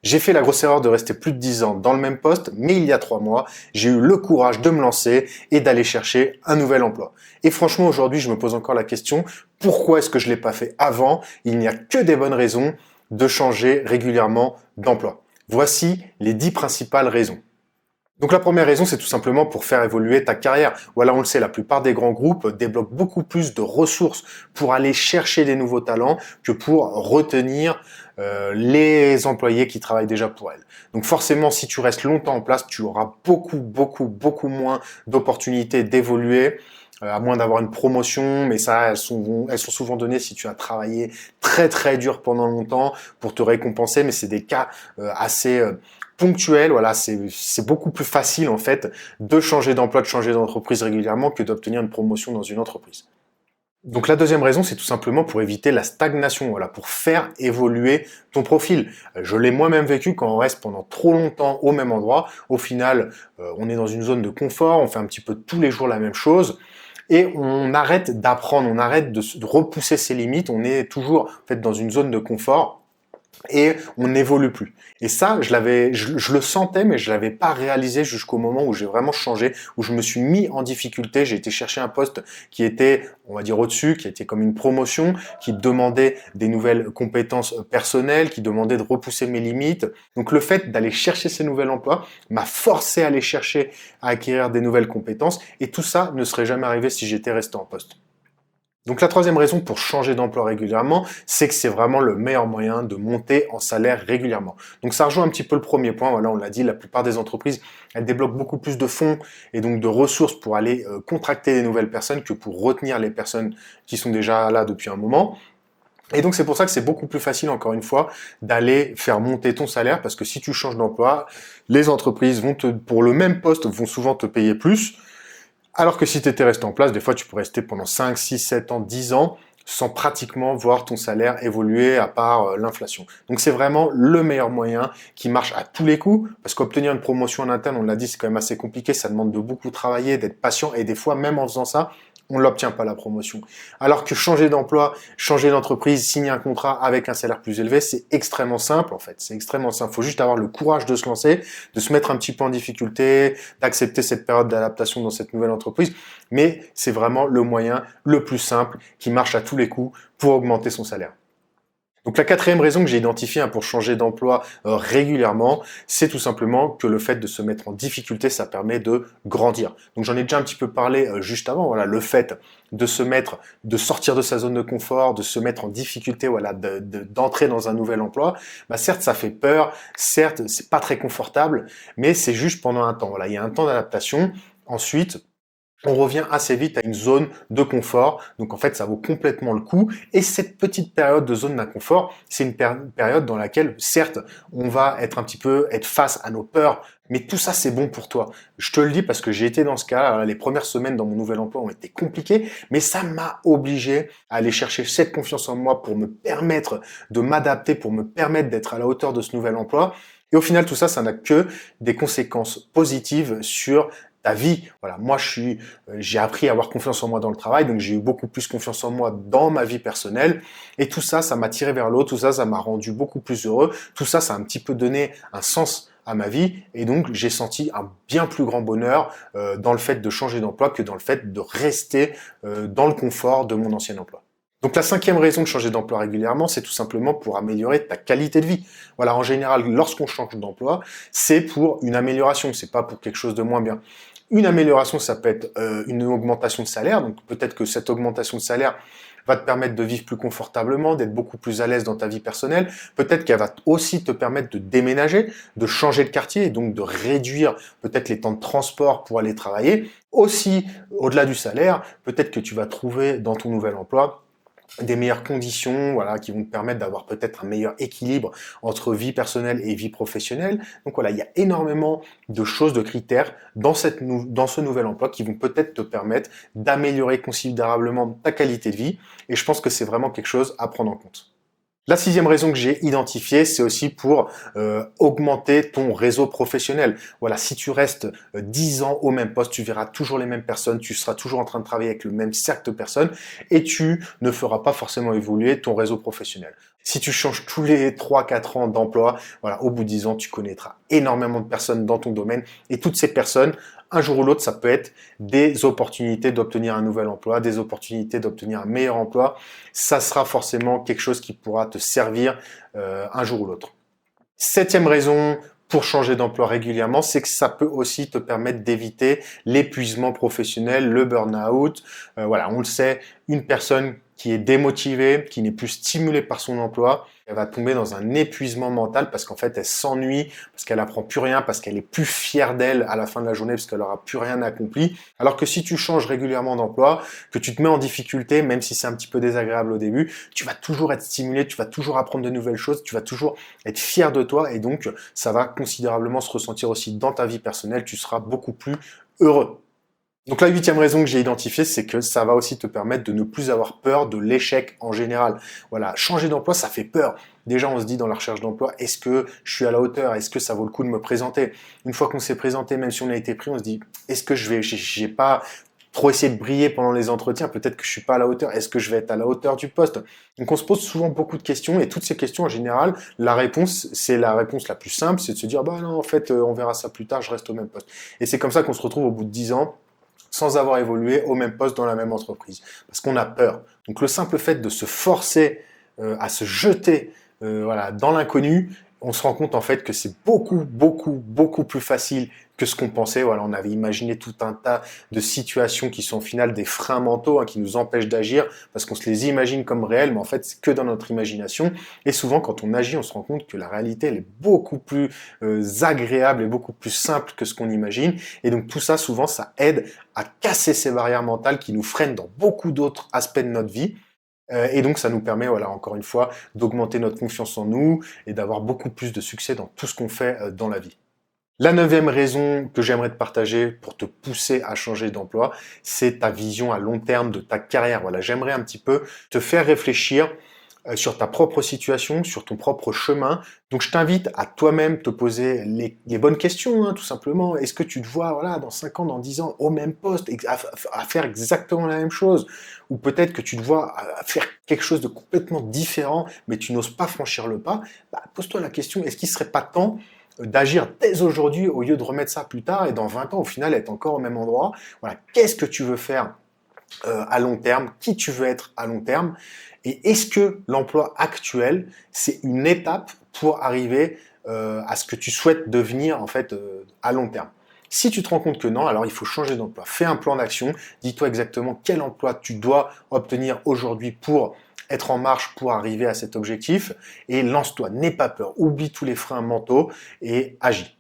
J'ai fait la grosse erreur de rester plus de 10 ans dans le même poste, mais il y a 3 mois, j'ai eu le courage de me lancer et d'aller chercher un nouvel emploi. Et franchement, aujourd'hui, je me pose encore la question, pourquoi est-ce que je ne l'ai pas fait avant? Il n'y a que des bonnes raisons de changer régulièrement d'emploi. Voici les 10 principales raisons. Donc la première raison, c'est tout simplement pour faire évoluer ta carrière. Voilà, on le sait, la plupart des grands groupes débloquent beaucoup plus de ressources pour aller chercher des nouveaux talents que pour retenir les employés qui travaillent déjà pour elles. Donc forcément, si tu restes longtemps en place, tu auras beaucoup moins d'opportunités d'évoluer, à moins d'avoir une promotion, mais ça, elles sont souvent données si tu as travaillé très dur pendant longtemps pour te récompenser, mais c'est des cas assez ponctuel, voilà, c'est beaucoup plus facile en fait de changer d'emploi, de changer d'entreprise régulièrement que d'obtenir une promotion dans une entreprise. Donc la deuxième raison, c'est tout simplement pour éviter la stagnation, voilà, pour faire évoluer ton profil. Je l'ai moi-même vécu quand on reste pendant trop longtemps au même endroit. Au final, on est dans une zone de confort, on fait un petit peu tous les jours la même chose. Et on arrête d'apprendre, on arrête de repousser ses limites, on est toujours en fait dans une zone de confort et on n'évolue plus. Et ça, je le sentais, mais je l'avais pas réalisé jusqu'au moment où j'ai vraiment changé, où je me suis mis en difficulté. J'ai été chercher un poste qui était, on va dire, au-dessus, qui était comme une promotion, qui demandait des nouvelles compétences personnelles, qui demandait de repousser mes limites. Donc le fait d'aller chercher ces nouveaux emplois m'a forcé à aller chercher, à acquérir des nouvelles compétences. Et tout ça ne serait jamais arrivé si j'étais resté en poste. Donc la troisième raison pour changer d'emploi régulièrement, c'est que c'est vraiment le meilleur moyen de monter en salaire régulièrement. Donc ça rejoint un petit peu le premier point, voilà, on l'a dit, la plupart des entreprises, elles débloquent beaucoup plus de fonds et donc de ressources pour aller contracter des nouvelles personnes que pour retenir les personnes qui sont déjà là depuis un moment. Et donc c'est pour ça que c'est beaucoup plus facile, encore une fois, d'aller faire monter ton salaire, parce que si tu changes d'emploi, les entreprises pour le même poste, vont souvent te payer plus. Alors que si tu étais resté en place, des fois tu peux rester pendant 5, 6, 7 ans, 10 ans sans pratiquement voir ton salaire évoluer à part l'inflation. Donc c'est vraiment le meilleur moyen qui marche à tous les coups, parce qu'obtenir une promotion en interne, on l'a dit, c'est quand même assez compliqué, ça demande de beaucoup travailler, d'être patient, et des fois même en faisant ça, on ne l'obtient pas la promotion. Alors que changer d'emploi, changer d'entreprise, signer un contrat avec un salaire plus élevé, c'est extrêmement simple en fait. C'est extrêmement simple. Il faut juste avoir le courage de se lancer, de se mettre un petit peu en difficulté, d'accepter cette période d'adaptation dans cette nouvelle entreprise. Mais c'est vraiment le moyen le plus simple qui marche à tous les coups pour augmenter son salaire. Donc la quatrième raison que j'ai identifiée pour changer d'emploi régulièrement, c'est tout simplement que le fait de se mettre en difficulté, ça permet de grandir. Donc j'en ai déjà un petit peu parlé juste avant, voilà, le fait de de sortir de sa zone de confort, de se mettre en difficulté, voilà, d'entrer dans un nouvel emploi, bah certes ça fait peur, certes c'est pas très confortable, mais c'est juste pendant un temps. Voilà, il y a un temps d'adaptation. Ensuite, on revient assez vite à une zone de confort. Donc en fait, ça vaut complètement le coup. Et cette petite période de zone d'inconfort, c'est une période dans laquelle, certes, on va être face à nos peurs, mais tout ça, c'est bon pour toi. Je te le dis parce que j'ai été dans ce cas. Les premières semaines dans mon nouvel emploi ont été compliquées, mais ça m'a obligé à aller chercher cette confiance en moi pour me permettre de m'adapter, pour me permettre d'être à la hauteur de ce nouvel emploi. Et au final, tout ça, ça n'a que des conséquences positives sur ta vie. Voilà, moi j'ai appris à avoir confiance en moi dans le travail, donc j'ai eu beaucoup plus confiance en moi dans ma vie personnelle, et tout ça, ça m'a tiré vers le haut, tout ça, ça m'a rendu beaucoup plus heureux, tout ça, ça a un petit peu donné un sens à ma vie, et donc j'ai senti un bien plus grand bonheur dans le fait de changer d'emploi que dans le fait de rester dans le confort de mon ancien emploi. Donc la cinquième raison de changer d'emploi régulièrement, c'est tout simplement pour améliorer ta qualité de vie. Voilà, en général, lorsqu'on change d'emploi, c'est pour une amélioration, c'est pas pour quelque chose de moins bien. Une amélioration, ça peut être une augmentation de salaire, donc peut-être que cette augmentation de salaire va te permettre de vivre plus confortablement, d'être beaucoup plus à l'aise dans ta vie personnelle. Peut-être qu'elle va aussi te permettre de déménager, de changer de quartier et donc de réduire peut-être les temps de transport pour aller travailler. Aussi, au-delà du salaire, peut-être que tu vas trouver dans ton nouvel emploi des meilleures conditions, voilà, qui vont te permettre d'avoir peut-être un meilleur équilibre entre vie personnelle et vie professionnelle. Donc voilà, il y a énormément de choses, de critères dans ce nouvel emploi qui vont peut-être te permettre d'améliorer considérablement ta qualité de vie. Et je pense que c'est vraiment quelque chose à prendre en compte. La sixième raison que j'ai identifiée, c'est aussi pour augmenter ton réseau professionnel. Voilà, si tu restes 10 ans au même poste, tu verras toujours les mêmes personnes, tu seras toujours en train de travailler avec le même cercle de personnes et tu ne feras pas forcément évoluer ton réseau professionnel. Si tu changes tous les 3-4 ans d'emploi, voilà, au bout de 10 ans, tu connaîtras énormément de personnes dans ton domaine. Et toutes ces personnes, un jour ou l'autre, ça peut être des opportunités d'obtenir un nouvel emploi, des opportunités d'obtenir un meilleur emploi. Ça sera forcément quelque chose qui pourra te servir un jour ou l'autre. Septième raison pour changer d'emploi régulièrement, c'est que ça peut aussi te permettre d'éviter l'épuisement professionnel, le burn-out. Voilà, on le sait, une personne qui est démotivée, qui n'est plus stimulée par son emploi, elle va tomber dans un épuisement mental parce qu'en fait, elle s'ennuie, parce qu'elle apprend plus rien, parce qu'elle est plus fière d'elle à la fin de la journée, parce qu'elle aura plus rien accompli. Alors que si tu changes régulièrement d'emploi, que tu te mets en difficulté, même si c'est un petit peu désagréable au début, tu vas toujours être stimulé, tu vas toujours apprendre de nouvelles choses, tu vas toujours être fier de toi et donc ça va considérablement se ressentir aussi dans ta vie personnelle, tu seras beaucoup plus heureux. Donc la huitième raison que j'ai identifiée, c'est que ça va aussi te permettre de ne plus avoir peur de l'échec en général. Voilà, changer d'emploi, ça fait peur. Déjà, on se dit dans la recherche d'emploi, est-ce que je suis à la hauteur? Est-ce que ça vaut le coup de me présenter? Une fois qu'on s'est présenté, même si on a été pris, on se dit, est-ce que j'ai pas trop essayé de briller pendant les entretiens? Peut-être que je suis pas à la hauteur. Est-ce que je vais être à la hauteur du poste? Donc on se pose souvent beaucoup de questions et toutes ces questions, en général, la réponse, c'est la réponse la plus simple, c'est de se dire, bah non, en fait, on verra ça plus tard, je reste au même poste. Et c'est comme ça qu'on se retrouve au bout de 10 ans sans avoir évolué au même poste dans la même entreprise. Parce qu'on a peur. Donc le simple fait de se forcer à se jeter voilà, dans l'inconnu, on se rend compte en fait que c'est beaucoup plus facile que ce qu'on pensait. Voilà, on avait imaginé tout un tas de situations qui sont au final des freins mentaux, hein, qui nous empêchent d'agir parce qu'on se les imagine comme réelles, mais en fait c'est que dans notre imagination. Et souvent quand on agit, on se rend compte que la réalité elle est beaucoup plus agréable et beaucoup plus simple que ce qu'on imagine. Et donc tout ça, souvent, ça aide à casser ces barrières mentales qui nous freinent dans beaucoup d'autres aspects de notre vie. Et donc ça nous permet, voilà, encore une fois, d'augmenter notre confiance en nous et d'avoir beaucoup plus de succès dans tout ce qu'on fait dans la vie. La neuvième raison que j'aimerais te partager pour te pousser à changer d'emploi, c'est ta vision à long terme de ta carrière. Voilà, j'aimerais un petit peu te faire réfléchir sur ta propre situation, sur ton propre chemin. Donc je t'invite à toi-même te poser les bonnes questions, hein, tout simplement. Est-ce que tu te vois voilà, dans 5 ans, dans 10 ans, au même poste, à faire exactement la même chose? Ou peut-être que tu te vois à faire quelque chose de complètement différent, mais tu n'oses pas franchir le pas. Bah, pose-toi la question, est-ce qu'il ne serait pas temps d'agir dès aujourd'hui au lieu de remettre ça plus tard et dans 20 ans, au final, être encore au même endroit? Voilà, qu'est-ce que tu veux faire à long terme, qui tu veux être à long terme, et est-ce que l'emploi actuel, c'est une étape pour arriver à ce que tu souhaites devenir en fait à long terme. Si tu te rends compte que non, alors il faut changer d'emploi. Fais un plan d'action, dis-toi exactement quel emploi tu dois obtenir aujourd'hui pour être en marche pour arriver à cet objectif, et lance-toi, n'aie pas peur, oublie tous les freins mentaux et agis.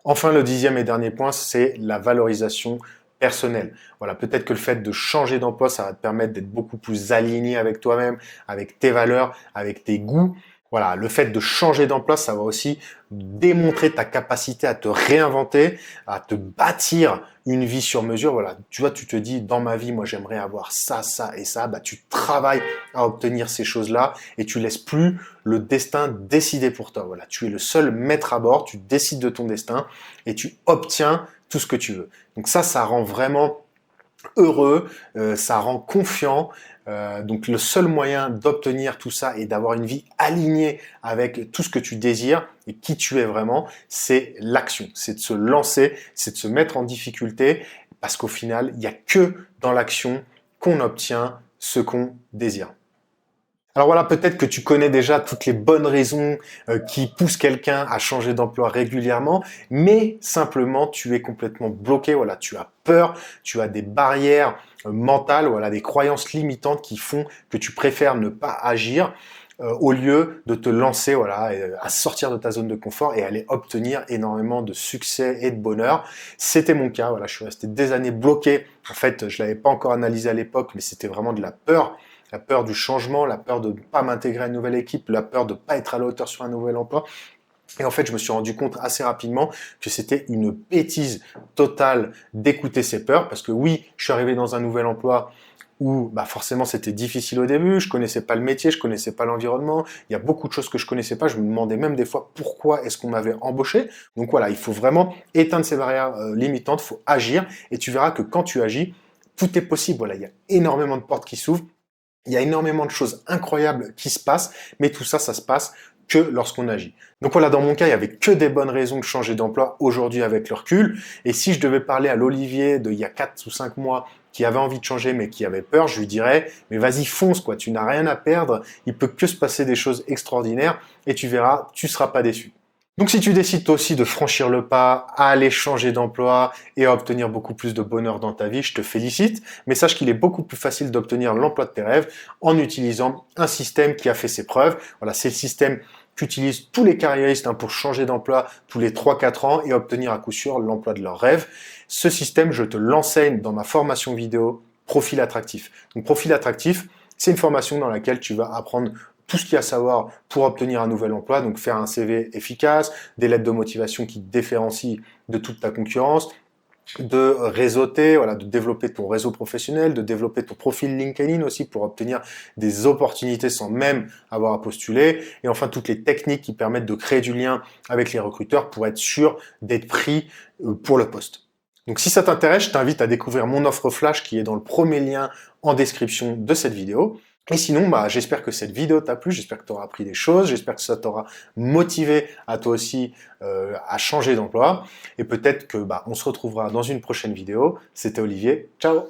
Enfin, le dixième et dernier point, c'est la valorisation personnelle. Voilà, peut-être que le fait de changer d'emploi, ça va te permettre d'être beaucoup plus aligné avec toi-même, avec tes valeurs, avec tes goûts. Voilà, le fait de changer d'emploi, ça va aussi démontrer ta capacité à te réinventer, à te bâtir une vie sur mesure. Voilà, tu vois, tu te dis, dans ma vie, moi, j'aimerais avoir ça, ça et ça. Bah, tu travailles à obtenir ces choses-là et tu laisses plus le destin décider pour toi. Voilà, tu es le seul maître à bord, tu décides de ton destin et tu obtiens tout ce que tu veux. Donc ça rend vraiment heureux, ça rend confiant. Donc le seul moyen d'obtenir tout ça et d'avoir une vie alignée avec tout ce que tu désires et qui tu es vraiment, c'est l'action, c'est de se lancer, c'est de se mettre en difficulté, parce qu'au final, il n'y a que dans l'action qu'on obtient ce qu'on désire. Alors voilà, peut-être que tu connais déjà toutes les bonnes raisons qui poussent quelqu'un à changer d'emploi régulièrement, mais simplement tu es complètement bloqué, voilà, tu as peur, tu as des barrières mentales, voilà, des croyances limitantes qui font que tu préfères ne pas agir au lieu de te lancer, voilà, à sortir de ta zone de confort et aller obtenir énormément de succès et de bonheur. C'était mon cas, voilà, je suis resté des années bloqué. En fait, je l'avais pas encore analysé à l'époque, mais c'était vraiment de la peur du changement, la peur de ne pas m'intégrer à une nouvelle équipe, la peur de ne pas être à la hauteur sur un nouvel emploi. Et en fait, je me suis rendu compte assez rapidement que c'était une bêtise totale d'écouter ces peurs, parce que oui, je suis arrivé dans un nouvel emploi où bah forcément c'était difficile au début, je connaissais pas le métier, je connaissais pas l'environnement, il y a beaucoup de choses que je connaissais pas, je me demandais même des fois pourquoi est-ce qu'on m'avait embauché. Donc voilà, il faut vraiment éteindre ces barrières limitantes, il faut agir, et tu verras que quand tu agis, tout est possible. Voilà, il y a énormément de portes qui s'ouvrent. Il y a énormément de choses incroyables qui se passent, mais tout ça, ça se passe que lorsqu'on agit. Donc voilà, dans mon cas, il n'y avait que des bonnes raisons de changer d'emploi aujourd'hui avec le recul. Et si je devais parler à l'Olivier d'il y a 4 ou 5 mois qui avait envie de changer mais qui avait peur, je lui dirais « mais vas-y, fonce, quoi, tu n'as rien à perdre, il peut que se passer des choses extraordinaires et tu verras, tu seras pas déçu ». Donc si tu décides toi aussi de franchir le pas, à aller changer d'emploi et à obtenir beaucoup plus de bonheur dans ta vie, je te félicite, mais sache qu'il est beaucoup plus facile d'obtenir l'emploi de tes rêves en utilisant un système qui a fait ses preuves. Voilà, c'est le système qu'utilisent tous les carriéristes pour changer d'emploi tous les 3-4 ans et obtenir à coup sûr l'emploi de leurs rêves. Ce système, je te l'enseigne dans ma formation vidéo Profil Attractif. Donc Profil Attractif, c'est une formation dans laquelle tu vas apprendre tout ce qu'il y a à savoir pour obtenir un nouvel emploi, donc faire un CV efficace, des lettres de motivation qui te différencient de toute ta concurrence, de réseauter, voilà, de développer ton réseau professionnel, de développer ton profil LinkedIn aussi pour obtenir des opportunités sans même avoir à postuler, et enfin toutes les techniques qui permettent de créer du lien avec les recruteurs pour être sûr d'être pris pour le poste. Donc si ça t'intéresse, je t'invite à découvrir mon offre flash qui est dans le premier lien en description de cette vidéo. Et sinon, j'espère que cette vidéo t'a plu, j'espère que tu auras appris des choses, j'espère que ça t'aura motivé à toi aussi à changer d'emploi. Et peut-être que on se retrouvera dans une prochaine vidéo. C'était Olivier, ciao!